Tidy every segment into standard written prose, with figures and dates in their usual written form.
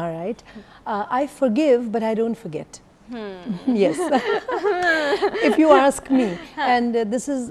All right. I forgive, but I don't forget. Yes. If you ask me, and this is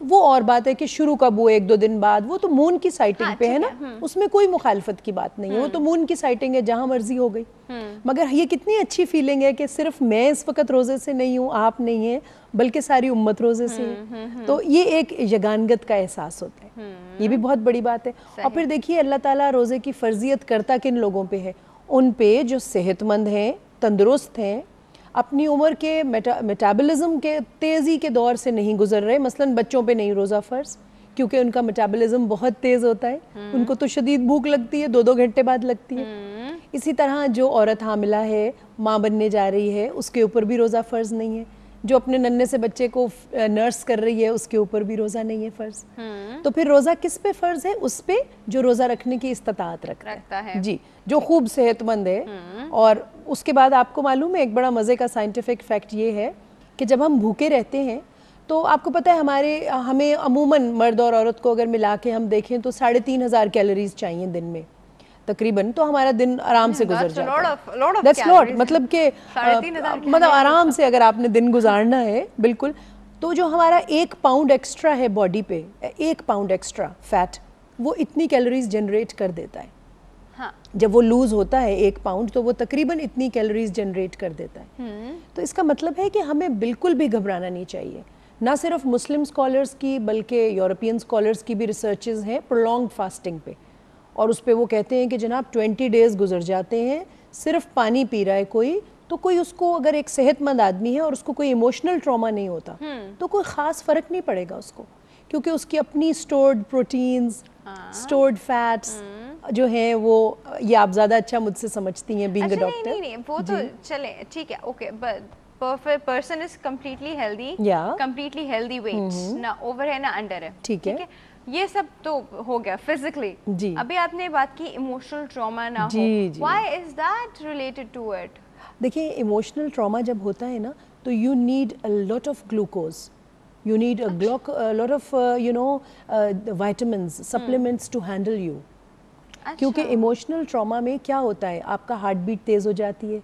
وہ اور بات ہے کہ شروع کب ہوا 1-2 دن بعد, وہ تو مون کی سائٹنگ پہ ہے نا, اس میں کوئی مخالفت کی بات نہیں ہے, وہ تو مون کی سائٹنگ ہے, جہاں مرضی ہو گئی. مگر یہ کتنی اچھی فیلنگ ہے کہ صرف میں اس وقت روزے سے نہیں ہوں, آپ نہیں ہیں, بلکہ ساری امت روزے سے ہے. تو یہ ایک یگانگت کا احساس ہوتا ہے, یہ بھی بہت بڑی بات ہے. اور پھر دیکھیے اللہ تعالیٰ روزے کی فرضیت کرتا کن لوگوں پہ ہے؟ ان پہ جو صحت مند ہیں, تندرست ہیں, اپنی عمر کے میٹابلزم کے تیزی کے دور سے نہیں گزر رہے. مثلاً بچوں پہ نہیں روزہ فرض, کیونکہ ان کا میٹابلزم بہت تیز ہوتا ہے, ان کو تو شدید بھوک لگتی ہے, 2-2 گھنٹے بعد لگتی ہے. اسی طرح جو عورت حاملہ ہے, ماں بننے جا رہی ہے, اس کے اوپر بھی روزہ فرض نہیں ہے. جو اپنے ننھے سے بچے کو نرس کر رہی ہے, اس کے اوپر بھی روزہ نہیں ہے فرض. تو پھر روزہ کس پہ فرض ہے؟ اس پہ جو روزہ رکھنے کی استطاعت رکھتا ہے, جی, جو خوب صحت مند ہے. اور اس کے بعد آپ کو معلوم ہے ایک بڑا مزے کا سائنٹیفک فیکٹ یہ ہے کہ جب ہم بھوکے رہتے ہیں تو آپ کو پتہ ہے ہمیں عموماً مرد اور عورت کو اگر ملا کے ہم دیکھیں تو 3500 کیلوریز چاہیے دن میں تقریباً, تو ہمارا دن آرام سے گزر جاتا ہے. That's lot, مطلب کہ مطلب آرام سے اگر آپ نے دن گزارنا ہے بالکل. تو جو ہمارا 1 پاؤنڈ ایکسٹرا ہے باڈی پہ, 1 پاؤنڈ ایکسٹرا فیٹ, وہ اتنی کیلوریز جنریٹ کر دیتا ہے. جب وہ لوز ہوتا ہے 1 پاؤنڈ تو وہ تقریباً اتنی کیلوریز جنریٹ کر دیتا ہے. تو اس کا مطلب ہے کہ ہمیں بالکل بھی گھبرانا نہیں چاہیے. نہ صرف مسلم اسکالرس کی بلکہ یورپین اسکالرس کی بھی ریسرچز ہیں پرولونگڈ فاسٹنگ پہ, اور اس پہ وہ کہتے ہیں کہ جناب 20 ڈیز گزر جاتے ہیں, صرف پانی پی رہا ہے کوئی, تو کوئی اس کو اگر ایک صحت مند آدمی ہے اور اس کو کوئی ایموشنل ٹراما نہیں ہوتا تو کوئی خاص فرق نہیں پڑے گا اس کو, کیونکہ اس کی اپنی اسٹورڈ پروٹینز, اسٹورڈ فیٹس جو ہیں وہ, یہ آپ زیادہ اچھا مجھ سے سمجھتی ہیں بینگ اے ڈاکٹر. نہیں وہ تو چلے ٹھیک ہے, okay, perfect person is completely healthy, completely healthy weight, نہ اوور ہے نہ انڈر ہے, ٹھیک ہے, یہ سب تو ہو گیا فزیکلی. ابھی آپ نے بات کی ایموشنل ٹراما نہ ہو, why is that related to it? دیکھیں ایموشنل ٹراما جب ہوتا ہے نا تو you need a lot of glucose, you need a lot of vitamins, supplements to handle you. کیونکہ ایموشنل ٹراما میں کیا ہوتا ہے, آپ کا ہارٹ بیٹ تیز ہو جاتی ہے,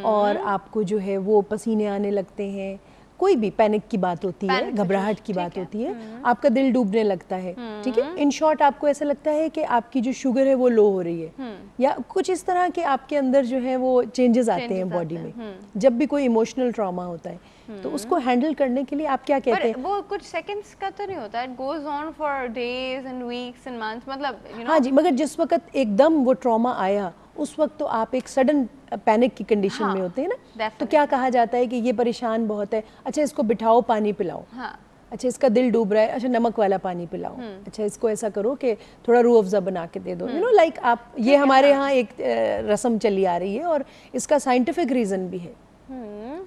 اور آپ کو جو ہے وہ پسینے آنے لگتے ہیں, کوئی بھی پینک کی بات ہوتی ہے, گھبراہٹ کی بات ہوتی ہے, آپ کا دل ڈوبنے لگتا ہے, ٹھیک ہے. ان شارٹ آپ کو ایسا لگتا ہے کہ آپ کی جو شوگر ہے وہ لو ہو رہی ہے, یا کچھ اس طرح کے آپ کے اندر جو ہے وہ چینجز آتے ہیں باڈی میں جب بھی کوئی ایموشنل ٹراما ہوتا ہے. تو اس کو ہینڈل کرنے کے لیے آپ کیا کہتے ہیں, وہ کچھ سیکنڈز کا تو نہیں ہوتا, it goes on for days and weeks and months, مطلب ہاں جی, مگر جس وقت ایک دم وہ ٹراما آیا اس وقت تو آپ ایک سڈن پینک کی کنڈیشن میں ہوتے ہیں نا, تو کیا کہا جاتا ہے کہ یہ پریشان بہت ہے, اچھا اس کو بٹھاؤ, پانی پلاؤ, اچھا اس کا دل ڈوب رہا ہے, اچھا نمک والا پانی پلاؤ, اچھا اس کو ایسا کرو کہ تھوڑا روح افزا بنا کے دے دو, لائک آپ, یہ ہمارے ہاں ایک رسم چلی آ رہی ہے اور اس کا سائنٹیفک ریزن بھی ہے.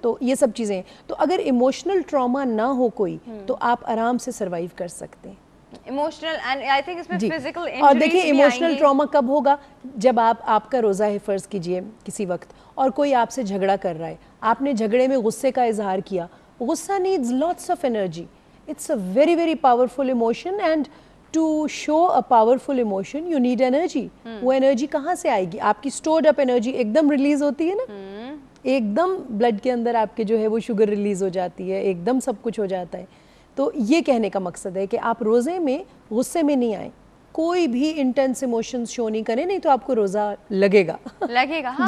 تو یہ سب چیزیں, تو اگر ایموشنل ٹراما نہ ہو کوئی تو آپ آرام سے سروائیو کر سکتے ہیں. ایموشنل اینڈ آئی تھنک اس میں فزیکل انجریز. اور دیکھیں ایموشنل ٹراما کب ہوگا, جب آپ کا روزہ ہے فرض کیجئے کسی وقت, اور کوئی آپ سے جھگڑا کر رہا ہے, آپ نے جھگڑے میں غصے کا اظہار کیا. غصہ needs lots of energy, it's a very very powerful emotion, and to show a powerful emotion you need energy. وہ انرجی کہاں سے آئے گی؟ آپ کی اسٹورڈ اپ انرجی ایک دم ریلیز ہوتی ہے نا, ایک دم بلڈ کے اندر آپ کے جو ہے وہ شوگر ریلیز ہو جاتی ہے, ایک دم سب کچھ ہو جاتا ہے. تو یہ کہنے کا مقصد ہے کہ آپ روزے میں غصے میں نہیں آئیں, کوئی بھی انٹینس ایموشنز شو نہیں کریں, نہیں تو آپ کو روزہ لگے گا.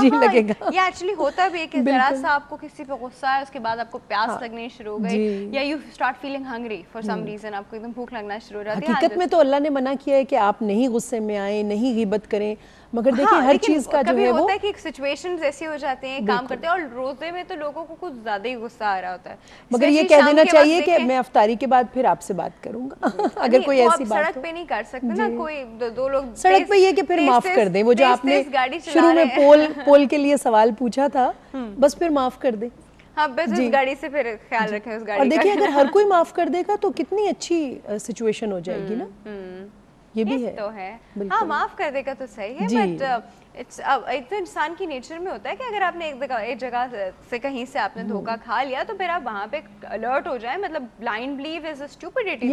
جی لگے گا. یہ ایکچولی ہوتا بھی ہے کہ ذرا سا آپ کو کسی پہ غصہ ہے, اس کے بعد آپ کو پیاس لگنی شروع ہو گئی, یا you start feeling hungry for some reason, آپ کو ایک دم بھوک لگنا شروع ہو جاتی ہے. حقیقت میں تو اللہ نے منع کیا ہے کہ آپ نہیں غصے میں آئیں, نہیں غیبت کریں, مگر دیکھیں ہر چیز کا جو ہے وہ ہوتا ہے کہ سچویشنز ایسی ہو جاتی ہیں, کام کرتے ہیں, اور روزے میں تو لوگوں کو کچھ زیادہ ہی غصہ آ رہا ہوتا ہے. مگر یہ کہہ دینا چاہیے کہ میں افطاری کے بعد پھر آپ سے بات کروں گا, اگر کوئی ایسی بات. سڑک پہ نہیں کر سکتے نا, کوئی دو لوگ سڑک پہ, یہ کہ پھر معاف کر دیں, وہ جو آپ نے شروع میں پول کے لیے سوال پوچھا تھا, بس پھر معاف کر دیں. ہاں بس اس گاڑی سے پھر خیال رکھیں اس گاڑی کا. اور دیکھیں اگر ہر کوئی معاف کر دے گا تو کتنی اچھی سچویشن ہو جائے گی نا. یہ بھی ہے تو ہے. ہاں معاف کر دے گا تو صحیح ہے, بٹ ایک تو انسان کی نیچر میں ہوتا ہے کہ اگر آپ نے ایک جگہ سے کہیں سے آپ نے دھوکہ کھا لیا تو پھر آپ وہاں پہ الرٹ ہو جائیں. مطلب بلائنڈ بلیو از اے اسٹوپڈیٹی.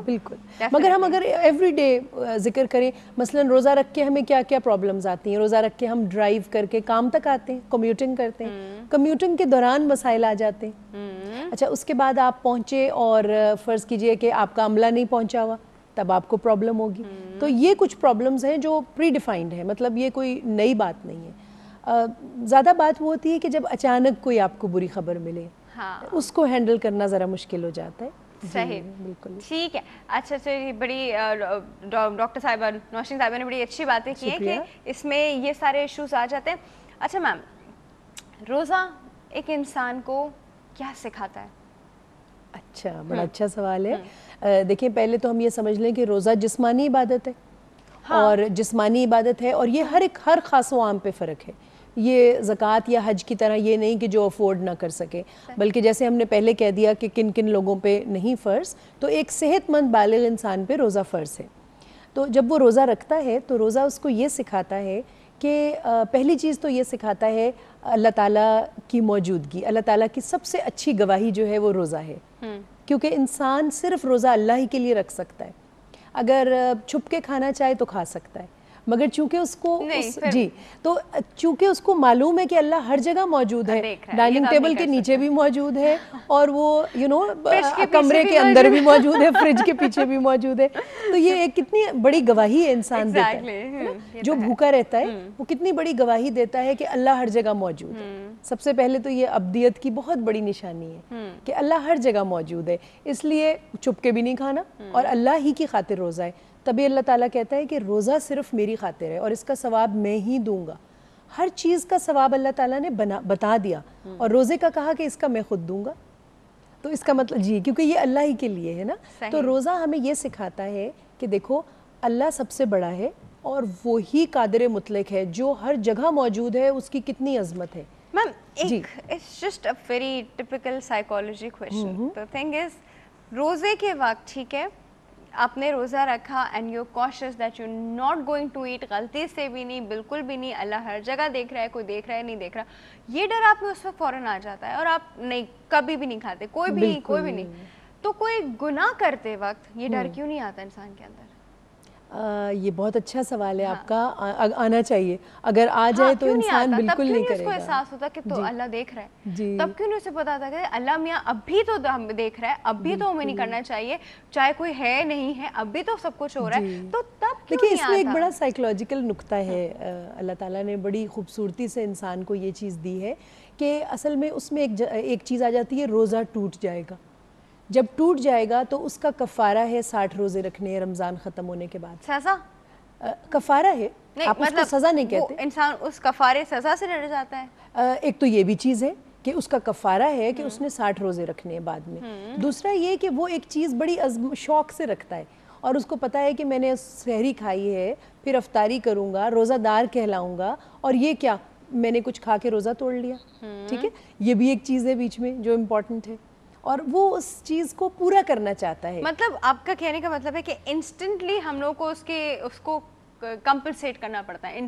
بالکل. مگر ہم اگر ایوری ڈے ذکر کریں, مثلا روزہ رکھ کے ہمیں کیا کیا پرابلمز آتی ہیں. روزہ رکھ کے ہم ڈرائیو کر کے کام تک آتے ہیں, کمیوٹنگ کرتے ہیں, کمیوٹنگ کے دوران مسائل آ جاتے ہیں. اچھا اس کے بعد آپ پہنچے اور فرض کیجئے کہ آپ کا عملہ نہیں پہنچا ہوا, تب آپ کو پرابلم ہوگی. تو یہ کچھ پرابلمز ہیں جو پری ڈیفائنڈ ہیں, مطلب یہ کوئی نئی بات نہیں ہے. زیادہ بات وہ ہوتی ہے کہ جب اچانک کوئی آپ کو بری خبر ملے, اس کو ہینڈل کرنا ذرا مشکل ہو جاتا ہے. صحیح, بالکل ٹھیک ہے. اچھا یہ بڑی ڈاکٹر صاحبہ نوشین صاحبہ نے بڑی اچھی باتیں کی ہیں کہ اس میں یہ سارے ایشوز آ جاتے ہیں. اچھا میم, روزہ ایک انسان کو کیا سکھاتا ہے؟ اچھا, بڑا اچھا سوال ہے. دیکھیں پہلے تو ہم یہ سمجھ لیں کہ روزہ جسمانی عبادت ہے, اور جسمانی عبادت ہے, اور یہ ہر خاص و عام پہ فرق ہے. یہ زکوٰۃ یا حج کی طرح یہ نہیں کہ جو افورڈ نہ کر سکے, بلکہ جیسے ہم نے پہلے کہہ دیا کہ کن کن لوگوں پہ نہیں فرض, تو ایک صحت مند بالغ انسان پہ روزہ فرض ہے. تو جب وہ روزہ رکھتا ہے تو روزہ اس کو یہ سکھاتا ہے کہ پہلی چیز تو یہ سکھاتا ہے اللہ تعالیٰ کی موجودگی. اللہ تعالیٰ کی سب سے اچھی گواہی جو ہے وہ روزہ ہے, کیونکہ انسان صرف روزہ اللہ ہی کے لیے رکھ سکتا ہے. اگر چھپ کے کھانا چاہے تو کھا سکتا ہے, مگر چونکہ اس کو چونکہ اس کو معلوم ہے کہ اللہ ہر جگہ موجود ہے, ڈائننگ ٹیبل کے نیچے بھی موجود ہے, اور وہ کمرے کے اندر بھی موجود ہے, فریج کے پیچھے بھی موجود ہے. تو یہ ایک کتنی بڑی گواہی ہے انسان دیتا ہے. جو بھوکا رہتا ہے وہ کتنی بڑی گواہی دیتا ہے کہ اللہ ہر جگہ موجود ہے. سب سے پہلے تو یہ ابدیت کی بہت بڑی نشانی ہے کہ اللہ ہر جگہ موجود ہے, اس لیے چھپ کے بھی نہیں کھانا, اور اللہ ہی کی خاطر روزہ ہے. تبھی اللہ تعالیٰ کہتا ہے کہ روزہ صرف میری خاطر ہے اور اس کا ثواب میں ہی دوں گا. ہر چیز کا ثواب اللہ تعالیٰ نے بتا دیا, اور روزے کا کہا کہ اس کا میں خود دوں گا. تو اس کا مطلب کیونکہ یہ اللہ ہی کے لیے ہے نا. تو روزہ ہمیں یہ سکھاتا ہے کہ دیکھو اللہ سب سے بڑا ہے, اور وہی قادر مطلق ہے جو ہر جگہ موجود ہے, اس کی کتنی عظمت ہے. میم it's just a very typical psychology question. The thing is, روزے کے وقت ٹھیک ہے آپ نے روزہ رکھا and you conscious that you not going to eat, غلطی سے بھی نہیں, بالکل بھی نہیں, اللہ ہر جگہ دیکھ رہا ہے, کوئی دیکھ رہا ہے نہیں دیکھ رہا, یہ ڈر آپ میں اس وقت فوراً آ جاتا ہے, اور آپ نہیں کبھی بھی نہیں کھاتے, کوئی بھی نہیں. تو کوئی گناہ کرتے وقت یہ ڈر کیوں نہیں آتا انسان کے اندر؟ یہ بہت اچھا سوال ہے آپ کا, آنا چاہیے. اگر آ جائے تو انسان بالکل نہیں کرے گا. تب کیوں نہیں اس کو احساس ہوتا کہ تو اللہ دیکھ رہا ہے؟ تب کیوں نہیں اسے پتا تھا کہ اللہ میاں اب بھی تو دیکھ رہا ہے, اب بھی تو ہمیں نہیں کرنا چاہیے, چاہے کوئی ہے نہیں ہے, اب بھی تو سب کچھ ہو رہا ہے. تو تب دیکھیے اس میں ایک بڑا سائیکولوجیکل نقطہ ہے. اللہ تعالیٰ نے بڑی خوبصورتی سے انسان کو یہ چیز دی ہے کہ اصل میں اس میں ایک چیز آ جاتی ہے, روزہ ٹوٹ جائے گا. جب ٹوٹ جائے گا تو اس کا کفارہ ہے 60 روزے رکھنے رمضان ختم ہونے کے بعد. سزا کفارہ ہے, آپ اس کو سزا نہیں کہتے. انسان اس کفارے سزا سے ڈر جاتا ہے. ایک تو یہ بھی چیز ہے کہ اس کا کفارہ ہے کہ اس نے 60 روزے رکھنے ہیں بعد میں. دوسرا یہ کہ وہ ایک چیز بڑی شوق سے رکھتا ہے, اور اس کو پتا ہے کہ میں نے سحری کھائی ہے, پھر افطاری کروں گا, روزہ دار کہلاؤں گا, اور یہ کیا میں نے کچھ کھا کے روزہ توڑ لیا. ٹھیک ہے, یہ بھی ایک چیز ہے بیچ میں جو امپورٹنٹ ہے, اور وہ اس چیز کو پورا کرنا چاہتا ہے. مطلب آپ کا کہنے کا مطلب ہے کہ انسٹنٹلی ہم لوگ کو اس کو کمپنسیٹ کرنا پڑتا ہے.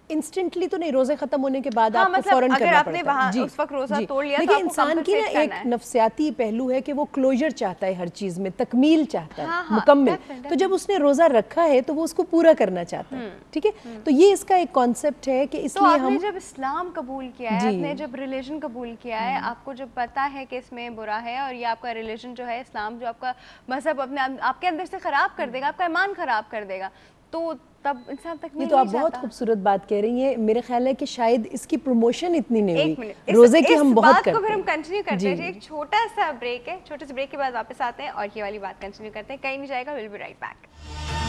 انسٹنٹلی تو نہیں, روزے ختم ہونے کے بعد آپ کو فوراً کرنا پڑتا ہے. اس وقت روزہ توڑ لیا لیکن انسان کی نا ایک نفسیاتی پہلو ہے کہ وہ کلوجر چاہتا ہے, ہر چیز میں تکمیل چاہتا ہے, مکمل. تو جب اس نے روزہ رکھا ہے تو وہ اس کو پورا کرنا چاہتا ہے. ٹھیک ہے, تو یہ اس کا ایک کانسیپٹ ہے کہ اس لیے ہم جب اسلام قبول کیا ہے, آپ نے جب ریلیجن قبول کیا ہے, آپ کو جب پتا ہے کہ اس میں برا ہے, اور یہ آپ کا ریلیجن جو ہے اسلام, جو آپ کا مذہب اپنے آپ کے اندر سے خراب کر دے گا, آپ کا ایمان خراب کر دے گا, تو تب انسان تک نہیں. تو آپ بہت خوبصورت بات کہہ رہی ہیں. میرے خیال ہے کہ شاید اس کی پروموشن اتنی نہیں ہوئی, روزے کی ہم بہت کرتے ہیں. اس بات کو پھر ہم کنٹینیو کرتے ہیں. ایک چھوٹا سا بریک ہے, چھوٹے سے بریک کے بعد واپس آتے ہیں اور یہ والی بات کنٹینیو کرتے ہیں. کہیں نہیں جائے گا, we'll be right back.